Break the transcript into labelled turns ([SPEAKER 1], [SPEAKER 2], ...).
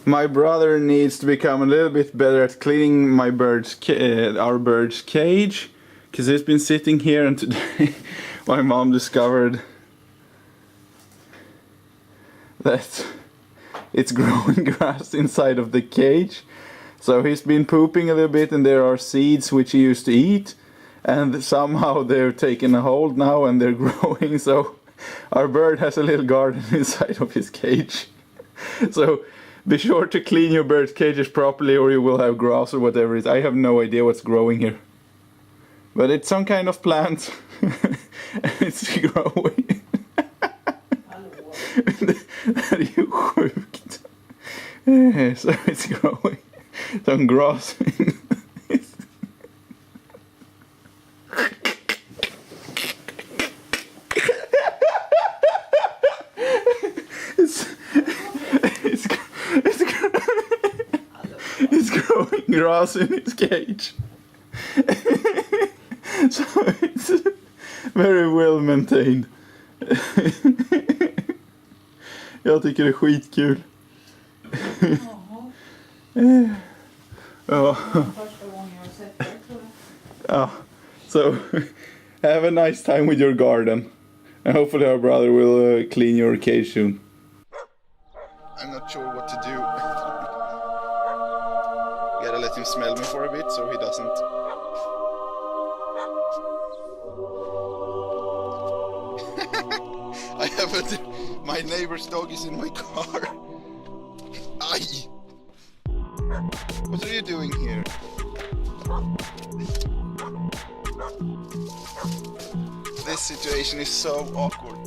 [SPEAKER 1] My brother needs to become a little bit better at cleaning my our bird's cage, because he's been sitting here, and today my mom discovered that it's growing grass inside of the cage. So he's been pooping a little bit, and there are seeds which he used to eat, and somehow they're taking a hold now and they're growing. So our bird has a little garden inside of his cage. So be sure to clean your bird's cages properly, or you will have grass or whatever it is. I have no idea what's growing here. But it's some kind of plant. It's growing. Det är ju sjukt. So it's growing. Some grass. It's growing grass in its cage. So it's very well maintained. Jag tycker det är skitkul. Ja. Ja. So have a nice time with your garden. And hopefully our brother will clean your cage soon. I'm not sure what to do. Gotta let him smell me for a bit so he doesn't. I have my neighbor's dog is in my car. Ay! What are you doing here? This situation is so awkward.